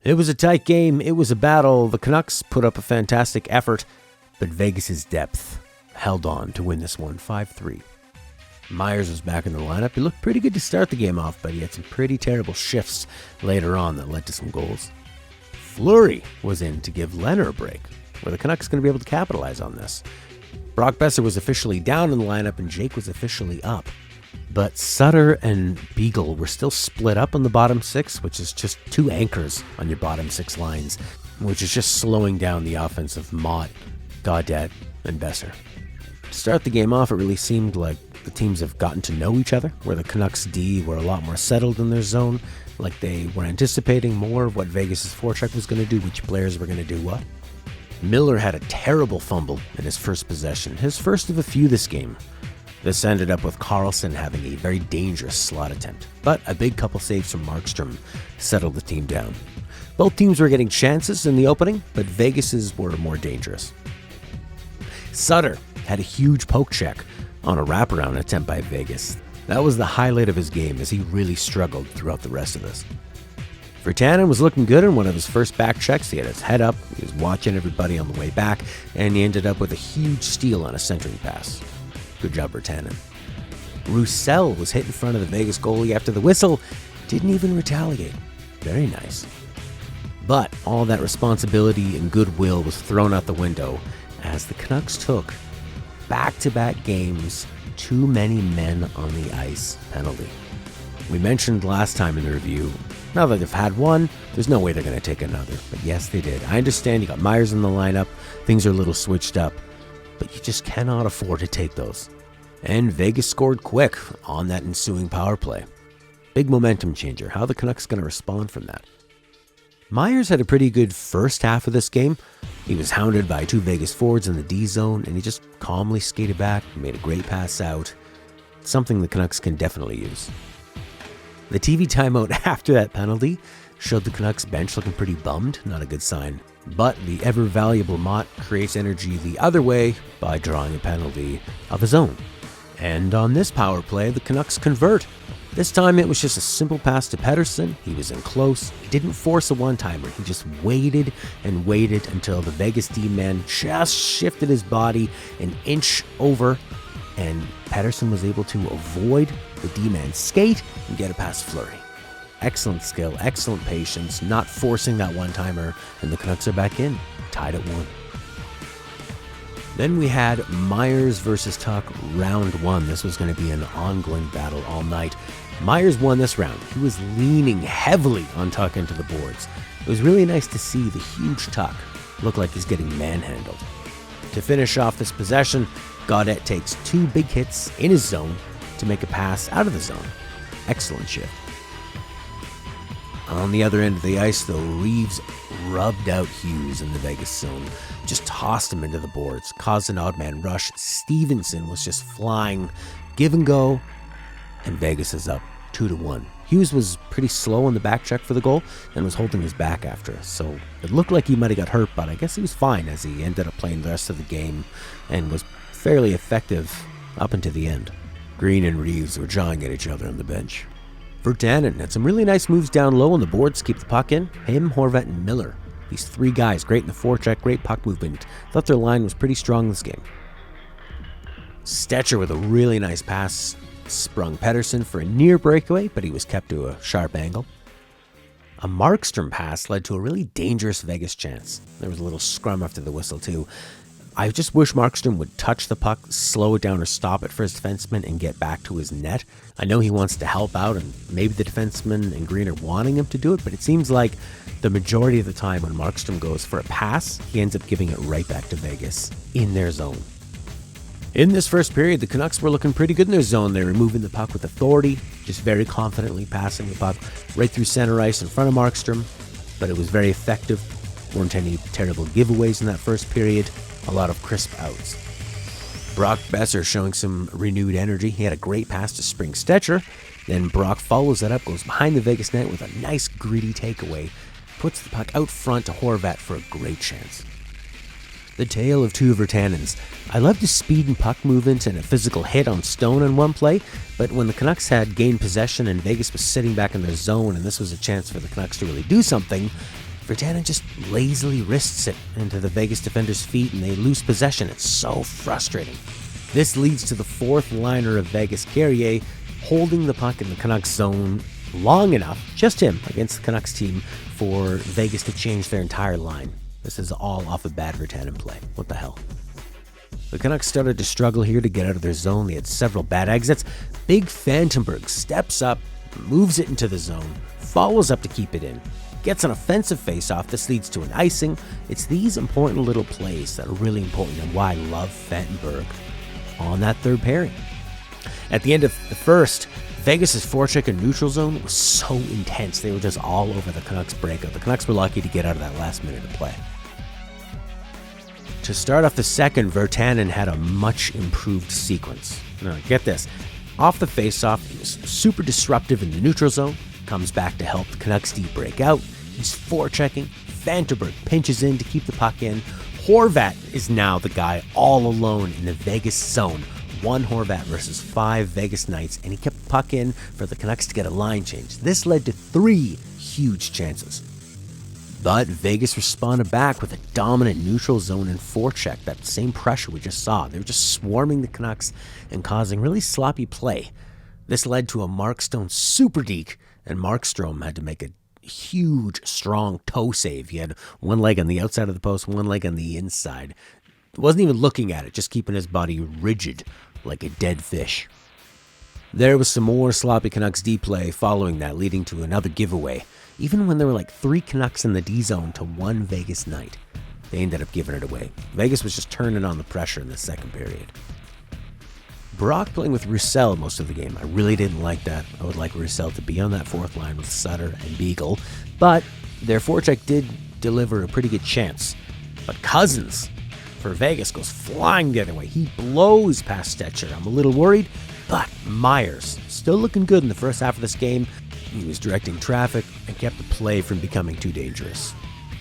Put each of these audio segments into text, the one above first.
It was a tight game. It was a battle. The Canucks put up a fantastic effort, but Vegas's depth held on to win this one 5-3. Myers was back in the lineup. He looked pretty good to start the game off, but he had some pretty terrible shifts later on that led to some goals. Fleury was in to give Leonard a break. Were the Canucks going to be able to capitalize on this? Brock Besser was officially down in the lineup and Jake was officially up. But Sutter and Beagle were still split up on the bottom six, which is just two anchors on your bottom six lines, which is just slowing down the offense of Mott, Gaudette, and Besser. To start the game off, it really seemed like the teams have gotten to know each other, where the Canucks D were a lot more settled in their zone, like they were anticipating more of what Vegas' forecheck was going to do, which players were going to do what. Miller had a terrible fumble in his first possession, his first of a few this game. This ended up with Carlson having a very dangerous slot attempt, but a big couple saves from Markstrom settled the team down. Both teams were getting chances in the opening, but Vegas's were more dangerous. Sutter had a huge poke check on a wraparound attempt by Vegas. That was the highlight of his game as he really struggled throughout the rest of this. Virtanen was looking good in one of his first back checks. He had his head up, he was watching everybody on the way back, and he ended up with a huge steal on a centering pass. Good job, Virtanen. Roussel was hit in front of the Vegas goalie after the whistle, didn't even retaliate. Very nice. But all that responsibility and goodwill was thrown out the window as the Canucks took back-to-back games, too many men on the ice penalty. We mentioned last time in the review, now that they've had one, there's no way they're going to take another. But yes, they did. I understand you got Myers in the lineup, things are a little switched up, but you just cannot afford to take those. And Vegas scored quick on that ensuing power play. Big momentum changer. How are the Canucks going to respond from that? Myers had a pretty good first half of this game. He was hounded by two Vegas forwards in the D zone, and he just calmly skated back and made a great pass out. Something the Canucks can definitely use. The TV timeout after that penalty showed the Canucks bench looking pretty bummed, not a good sign. But the ever-valuable Mott creates energy the other way by drawing a penalty of his own. And on this power play, the Canucks convert. This time it was just a simple pass to Pettersson. He was in close. He didn't force a one-timer. He just waited and waited until the Vegas D-man just shifted his body an inch over, and Pettersson was able to avoid the D-man's skate and get it past Fleury. Excellent skill, excellent patience, not forcing that one-timer, and the Canucks are back in, tied at 1. Then we had Myers versus Tuch round 1. This was going to be an ongoing battle all night. Myers won this round. He was leaning heavily on Tuch into the boards. It was really nice to see the huge Tuch look like he's getting manhandled. To finish off this possession, Gaudette takes 2 big hits in his zone to make a pass out of the zone. Excellent shift. On the other end of the ice, though, Reeves rubbed out Hughes in the Vegas zone, just tossed him into the boards, caused an odd man rush. Stevenson was just flying, give and go, and Vegas is up 2-1. Hughes was pretty slow on the back check for the goal and was holding his back after, so it looked like he might have got hurt, but I guess he was fine as he ended up playing the rest of the game and was fairly effective up until the end. Green and Reeves were jawing at each other on the bench. Virtanen had some really nice moves down low on the boards to keep the puck in. Him, Horvat, and Miller. These 3 guys, great in the forecheck, great puck movement. Thought their line was pretty strong this game. Stetcher with a really nice pass sprung Pettersson for a near breakaway, but he was kept to a sharp angle. A Markstrom pass led to a really dangerous Vegas chance. There was a little scrum after the whistle too. I just wish Markstrom would touch the puck, slow it down or stop it for his defenseman and get back to his net. I know he wants to help out and maybe the defenseman and Green are wanting him to do it, but it seems like the majority of the time when Markstrom goes for a pass, he ends up giving it right back to Vegas in their zone. In this first period, the Canucks were looking pretty good in their zone. They were moving the puck with authority, just very confidently passing the puck right through center ice in front of Markstrom, but it was very effective. Weren't any terrible giveaways in that first period. A lot of crisp outs. Brock Besser showing some renewed energy. He had a great pass to Spring Stetcher. Then Brock follows that up, goes behind the Vegas net with a nice gritty takeaway. Puts the puck out front to Horvat for a great chance. The tale of 2 Virtanens. I loved his speed and puck movement and a physical hit on Stone in one play, but when the Canucks had gained possession and Vegas was sitting back in their zone and this was a chance for the Canucks to really do something, Virtanen just lazily wrists it into the Vegas defender's feet and they lose possession. It's so frustrating. This leads to the fourth liner of Vegas, Carrier, holding the puck in the Canucks zone long enough, just him against the Canucks team, for Vegas to change their entire line. This is all off a bad Virtanen play. What the hell? The Canucks started to struggle here to get out of their zone. They had several bad exits. Big Fantenberg steps up, moves it into the zone, follows up to keep it in, gets an offensive faceoff. This leads to an icing. It's these important little plays that are really important and why I love Fantenberg on that third pairing. At the end of the first, Vegas' forecheck in neutral zone was so intense. They were just all over the Canucks breakout. The Canucks were lucky to get out of that last minute of play. To start off the second, Virtanen had a much improved sequence. Now, get this. Off the faceoff, he was super disruptive in the neutral zone, comes back to help the Canucks D break out. He's forechecking. Fantenberg pinches in to keep the puck in. Horvat is now the guy all alone in the Vegas zone. 1 Horvat versus 5 Vegas Knights, and he kept the puck in for the Canucks to get a line change. This led to 3 huge chances. But Vegas responded back with a dominant neutral zone and forecheck, that same pressure we just saw. They were just swarming the Canucks and causing really sloppy play. This led to a Mark Stone super deke, and Markstrom had to make a huge, strong toe save. He had one leg on the outside of the post, one leg on the inside. Wasn't even looking at it, just keeping his body rigid like a dead fish. There was some more sloppy Canucks D play following that, leading to another giveaway. Even when there were like 3 Canucks in the D zone to 1 Vegas Knight, they ended up giving it away. Vegas was just turning on the pressure in the second period. Brock playing with Roussel most of the game. I really didn't like that. I would like Roussel to be on that fourth line with Sutter and Beagle, but their forecheck did deliver a pretty good chance. But Cousins for Vegas goes flying the other way. He blows past Stetcher. I'm a little worried, but Myers still looking good in the first half of this game. He was directing traffic and kept the play from becoming too dangerous,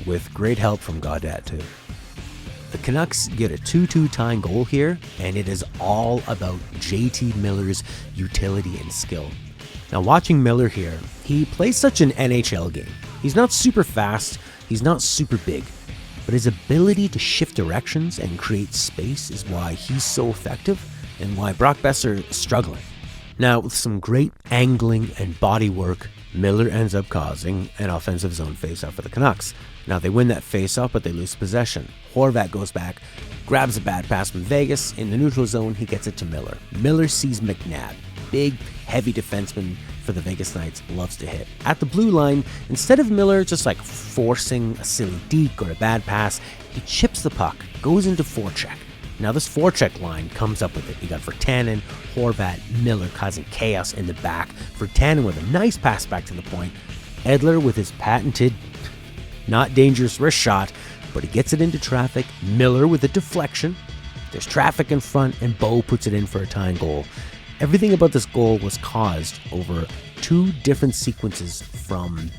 with great help from Gaudette too. The Canucks get a 2-2 tying goal here, and it is all about JT Miller's utility and skill. Now, watching Miller here, he plays such an NHL game. He's not super fast, he's not super big, but his ability to shift directions and create space is why he's so effective and why Brock Boeser is struggling. Now, with some great angling and body work, Miller ends up causing an offensive zone faceoff for the Canucks. Now, they win that faceoff, but they lose possession. Horvat goes back, grabs a bad pass from Vegas. In the neutral zone, he gets it to Miller. Miller sees McNabb, big, heavy defenseman for the Vegas Knights, loves to hit. At the blue line, instead of Miller just like forcing a silly deke or a bad pass, he chips the puck, goes into forecheck. Now this forecheck line comes up with it. You got Virtanen, Horvat, Miller causing chaos in the back. Virtanen with a nice pass back to the point. Edler with his patented, not dangerous wrist shot, but he gets it into traffic. Miller with a deflection. There's traffic in front, and Bo puts it in for a tying goal. Everything about this goal was caused over 2 different sequences from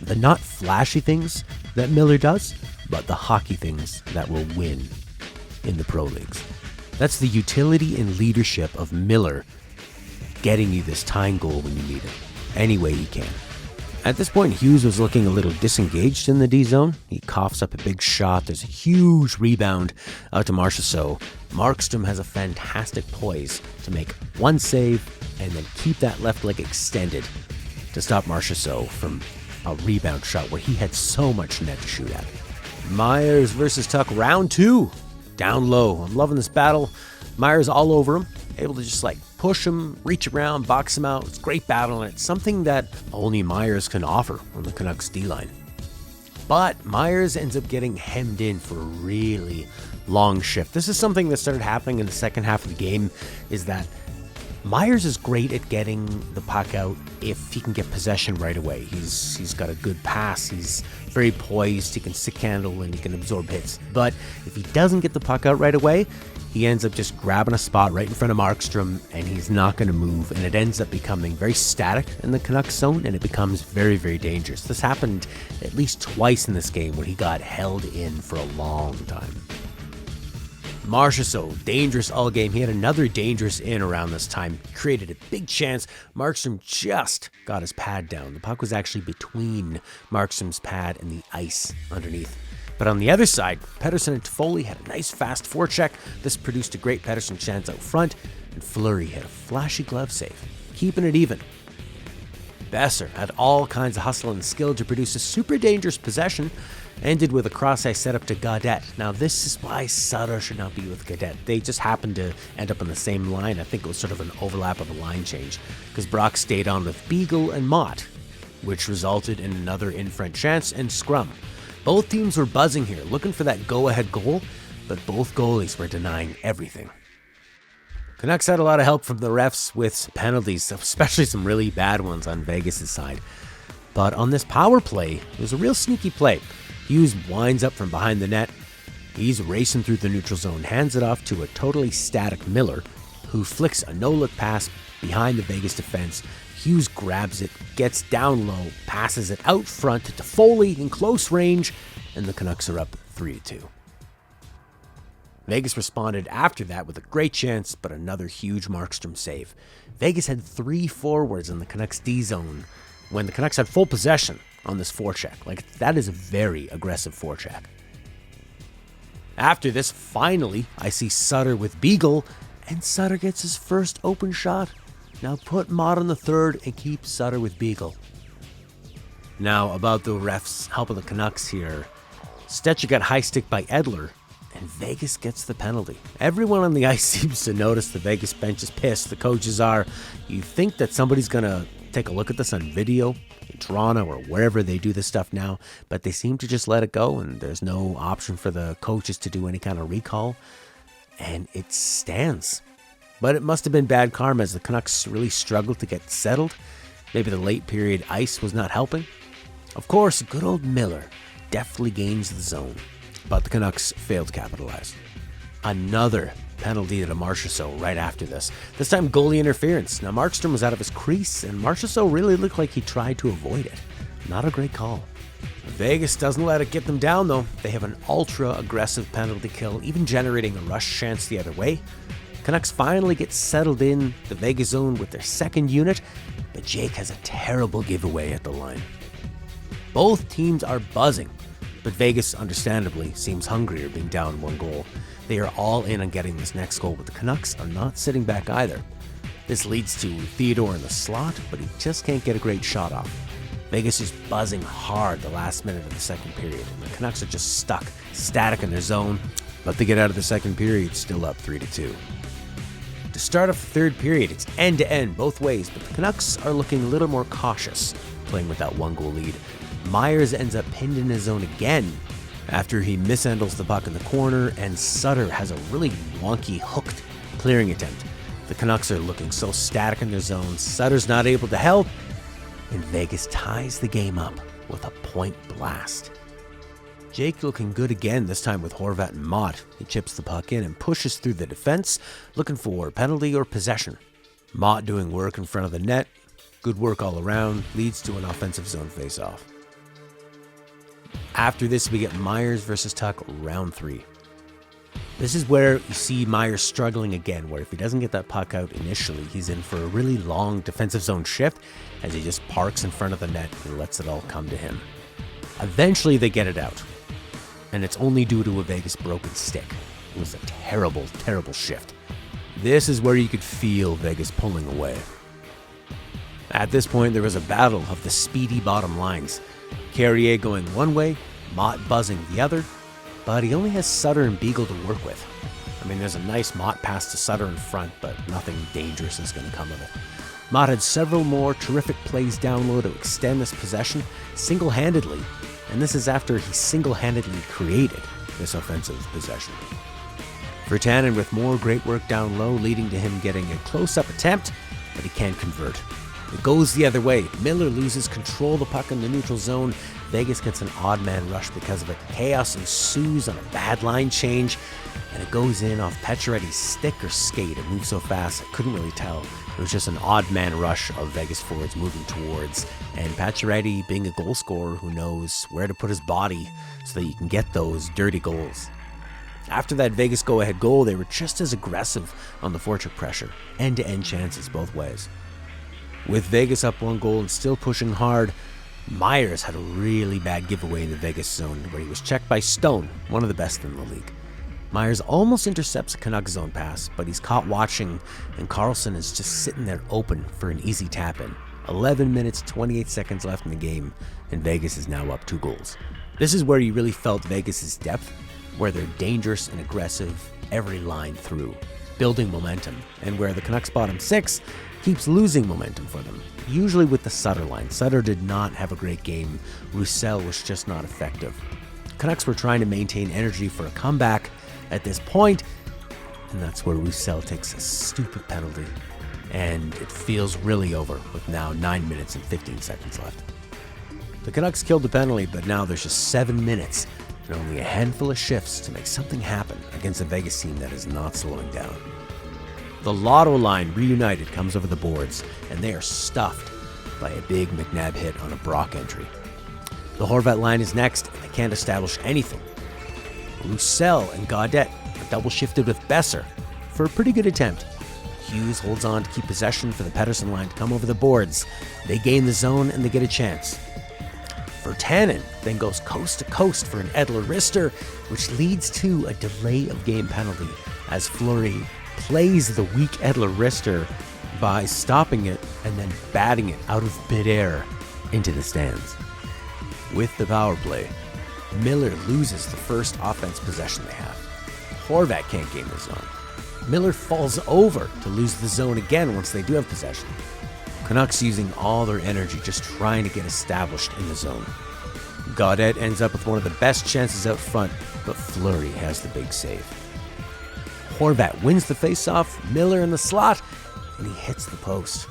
the not flashy things that Miller does, but the hockey things that will win in the pro leagues. That's the utility and leadership of Miller getting you this tying goal when you need it, any way he can. At this point, Hughes was looking a little disengaged in the D zone. He coughs up a big shot. There's a huge rebound out to Marchessault. Markstrom has a fantastic poise to make one save and then keep that left leg extended to stop Marchessault from a rebound shot where he had so much net to shoot at. Myers versus Tuck, round 2. Down low. I'm loving this battle. Myers all over him, able to just like push him, reach around, box him out. It's a great battle, and it's something that only Myers can offer on the Canucks D-line. But Myers ends up getting hemmed in for a really long shift. This is something that started happening in the second half of the game, is that Myers is great at getting the puck out if he can get possession right away. He's got a good pass, he's very poised, he can stick handle, and he can absorb hits. But if he doesn't get the puck out right away, he ends up just grabbing a spot right in front of Markstrom, and he's not going to move, and it ends up becoming very static in the Canucks zone, and it becomes very, very dangerous. This happened at least twice in this game where he got held in for a long time. Marchessault, dangerous all game. He had another dangerous in around this time. Created a big chance. Markstrom just got his pad down. The puck was actually between Markstrom's pad and the ice underneath. But on the other side, Pettersson and Toffoli had a nice fast forecheck. This produced a great Pettersson chance out front, and Fleury had a flashy glove save, keeping it even. Besser had all kinds of hustle and skill to produce a super dangerous possession, ended with a cross-ice setup to Gaudette. Now this is why Sutter should not be with Gaudette. They just happened to end up on the same line. I think it was sort of an overlap of a line change, because Brock stayed on with Beagle and Mott, which resulted in another in-front chance and scrum. Both teams were buzzing here, looking for that go-ahead goal, but both goalies were denying everything. Canucks had a lot of help from the refs with penalties, especially some really bad ones on Vegas' side. But on this power play, it was a real sneaky play. Hughes winds up from behind the net. He's racing through the neutral zone, hands it off to a totally static Miller, who flicks a no-look pass behind the Vegas defense. Hughes grabs it, gets down low, passes it out front to Toffoli in close range, and the Canucks are up 3-2. Vegas responded after that with a great chance, but another huge Markstrom save. Vegas had 3 forwards in the Canucks D zone when the Canucks had full possession on this forecheck. That is a very aggressive forecheck. After this, finally, I see Sutter with Beagle, and Sutter gets his first open shot. Now put Mott on the third and keep Sutter with Beagle. Now, about the refs helping the Canucks here. Stetcher got high stick by Edler, and Vegas gets the penalty. Everyone on the ice seems to notice the Vegas bench is pissed. The coaches are. You think that somebody's going to take a look at this on video in Toronto or wherever they do this stuff now, but they seem to just let it go, and there's no option for the coaches to do any kind of recall, and it stands. But it must have been bad karma as the Canucks really struggled to get settled. Maybe the late period ice was not helping. Of course, good old Miller deftly gains the zone, but the Canucks failed to capitalize. Another penalty to Marchessault right after this. This time goalie interference. Now Markstrom was out of his crease, and Marchessault really looked like he tried to avoid it. Not a great call. Vegas doesn't let it get them down though. They have an ultra-aggressive penalty kill, even generating a rush chance the other way. Canucks finally get settled in the Vegas zone with their second unit, but Jake has a terrible giveaway at the line. Both teams are buzzing, but Vegas, understandably, seems hungrier being down 1 goal. They are all in on getting this next goal, but the Canucks are not sitting back either. This leads to Theodore in the slot, but he just can't get a great shot off. Vegas is buzzing hard the last minute of the second period, and the Canucks are just stuck, static in their zone, but they get out of the second period still up 3-2. To start off the third period, it's end-to-end both ways, but the Canucks are looking a little more cautious, playing with that 1-goal lead. Myers ends up pinned in his zone again after he mishandles the puck in the corner, and Sutter has a really wonky hooked clearing attempt. The Canucks are looking so static in their zone, Sutter's not able to help, and Vegas ties the game up with a point blast. Jake looking good again, this time with Horvat and Mott. He chips the puck in and pushes through the defense, looking for penalty or possession. Mott doing work in front of the net. Good work all around, leads to an offensive zone faceoff. After this, we get Myers versus Tuck, round 3. This is where you see Myers struggling again, where if he doesn't get that puck out initially, he's in for a really long defensive zone shift as he just parks in front of the net and lets it all come to him. Eventually, they get it out, and it's only due to a Vegas broken stick. It was a terrible, terrible shift. This is where you could feel Vegas pulling away. At this point, there was a battle of the speedy bottom lines. Carrier going one way, Mott buzzing the other, but he only has Sutter and Beagle to work with. I mean, there's a nice Mott pass to Sutter in front, but nothing dangerous is going to come of it. Mott had several more terrific plays down low to extend this possession single-handedly, and this is after he single-handedly created this offensive possession. Virtanen with more great work down low, leading to him getting a close-up attempt, but he can't convert. It goes the other way. Miller loses control of the puck in the neutral zone. Vegas gets an odd man rush because of it. Chaos ensues on a bad line change, and it goes in off Pacioretty's stick or skate. It moves so fast, I couldn't really tell. It was just an odd man rush of Vegas forwards moving towards, and Pacioretty, being a goal scorer who knows where to put his body so that you can get those dirty goals. After that Vegas go-ahead goal, they were just as aggressive on the forecheck pressure, end-to-end chances both ways. With Vegas up 1 goal and still pushing hard, Myers had a really bad giveaway in the Vegas zone where he was checked by Stone, one of the best in the league. Myers almost intercepts a Canucks zone pass, but he's caught watching, and Carlson is just sitting there open for an easy tap-in. 11 minutes, 28 seconds left in the game, and Vegas is now up 2 goals. This is where you really felt Vegas' depth, where they're dangerous and aggressive every line through, building momentum, and where the Canucks bottom 6 keeps losing momentum for them, usually with the Sutter line. Sutter did not have a great game. Roussel was just not effective. Canucks were trying to maintain energy for a comeback at this point, and that's where Roussel takes a stupid penalty, and it feels really over with now 9 minutes and 15 seconds left. The Canucks killed the penalty, but now there's just 7 minutes and only a handful of shifts to make something happen against a Vegas team that is not slowing down. The Lotto line reunited comes over the boards, and they are stuffed by a big McNabb hit on a Brock entry. The Horvat line is next, and they can't establish anything. Roussel and Gaudette are double shifted with Besser for a pretty good attempt. Hughes holds on to keep possession for the Pettersson line to come over the boards. They gain the zone and they get a chance. Virtanen then goes coast to coast for an Edler-Rister, which leads to a delay of game penalty as Fleury plays the weak Edler-Rister by stopping it and then batting it out of midair into the stands. With the power play, Miller loses the first offense possession they have. Horvat can't gain the zone. Miller falls over to lose the zone again once they do have possession. Canucks using all their energy just trying to get established in the zone. Gaudette ends up with one of the best chances out front, but Fleury has the big save. Horvat wins the faceoff, Miller in the slot, and he hits the post.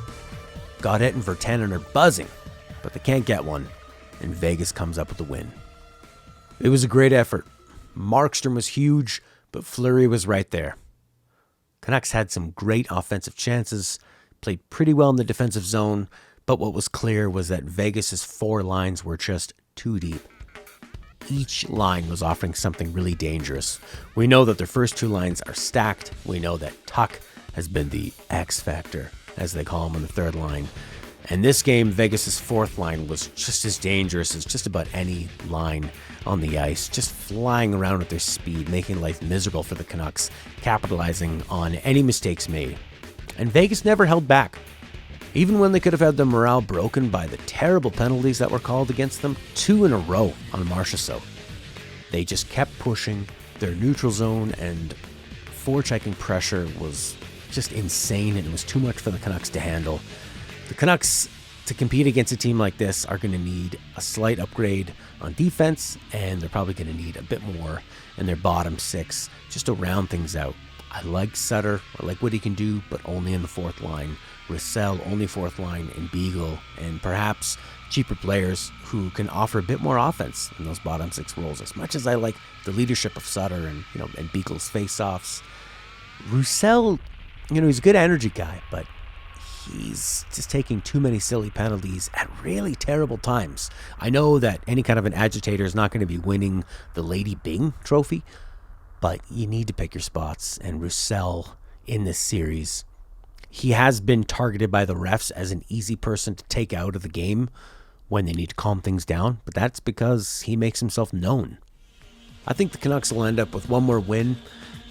Gaudette and Virtanen are buzzing, but they can't get one, and Vegas comes up with the win. It was a great effort. Markstrom was huge, but Fleury was right there. Canucks had some great offensive chances, played pretty well in the defensive zone, but what was clear was that Vegas' 4 lines were just too deep. Each line was offering something really dangerous. We know that their first 2 lines are stacked. We know that Tuck has been the X factor, as they call him on the 3rd line. And this game, Vegas' 4th line was just as dangerous as just about any line on the ice, just flying around at their speed, making life miserable for the Canucks, capitalizing on any mistakes made. And Vegas never held back. Even when they could have had their morale broken by the terrible penalties that were called against them, 2 in a row on Marchessault. They just kept pushing. Their neutral zone and forechecking pressure was just insane, and it was too much for the Canucks to handle. The Canucks, to compete against a team like this, are going to need a slight upgrade on defense, and they're probably going to need a bit more in their bottom 6 just to round things out. I like Sutter, I like what he can do, but only in the 4th line. Roussel, only 4th line, and Beagle, and perhaps cheaper players who can offer a bit more offense in those bottom 6 roles. As much as I like the leadership of Sutter and Beagle's face-offs, Roussel, he's a good energy guy, but he's just taking too many silly penalties at really terrible times. I know that any kind of an agitator is not going to be winning the Lady Byng trophy, but you need to pick your spots. And Roussel in this series, he has been targeted by the refs as an easy person to take out of the game when they need to calm things down, but that's because he makes himself known. I think the Canucks will end up with one more win.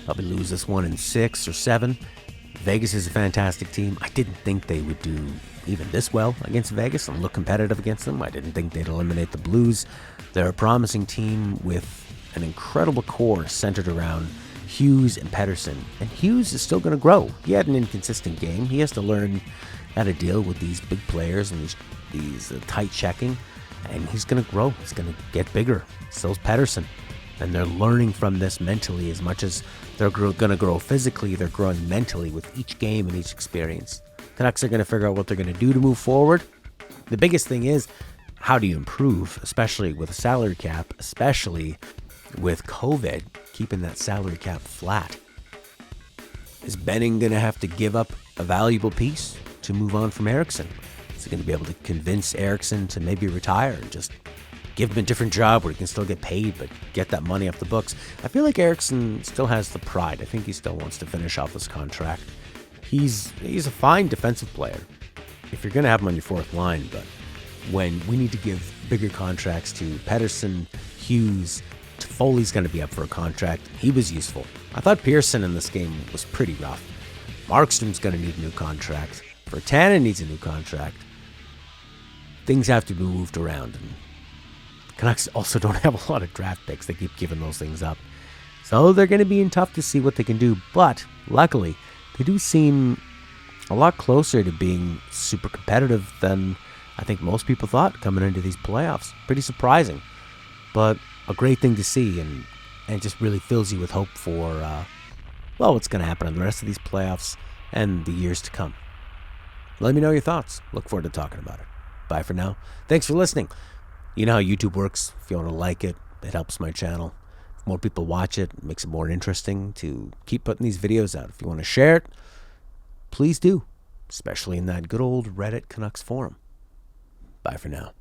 Probably lose this one in 6 or 7. Vegas is a fantastic team. I didn't think they would do even this well against Vegas and look competitive against them. I didn't think they'd eliminate the Blues. They're a promising team with an incredible core centered around Hughes and Pettersson. And Hughes is still going to grow. He had an inconsistent game. He has to learn how to deal with these big players and these tight checking. And he's going to grow. He's going to get bigger. So's Pettersson. And they're learning from this mentally as much as they're going to grow physically. They're growing mentally with each game and each experience. Canucks are going to figure out what they're going to do to move forward. The biggest thing is, how do you improve, especially with a salary cap, especially with COVID, keeping that salary cap flat? Is Benning going to have to give up a valuable piece to move on from Eriksson? Is he going to be able to convince Eriksson to maybe retire and just give him a different job where he can still get paid but get that money off the books. I feel like Eriksson still has the pride. I think he still wants to finish off this contract. He's a fine defensive player if you're going to have him on your fourth line, but when we need to give bigger contracts to Pettersson, Hughes, Foley's going to be up for a contract. He was useful. I thought Pearson in this game was pretty rough. Markstrom's going to need a new contract. Virtanen needs a new contract. Things have to be moved around. And the Canucks also don't have a lot of draft picks. They keep giving those things up. So they're going to be in tough to see what they can do. But luckily, they do seem a lot closer to being super competitive than I think most people thought coming into these playoffs. Pretty surprising. But a great thing to see, and it just really fills you with hope for, what's going to happen in the rest of these playoffs and the years to come. Let me know your thoughts. Look forward to talking about it. Bye for now. Thanks for listening. You know how YouTube works. If you want to like it, it helps my channel. If more people watch it, it makes it more interesting to keep putting these videos out. If you want to share it, please do, especially in that good old Reddit Canucks forum. Bye for now.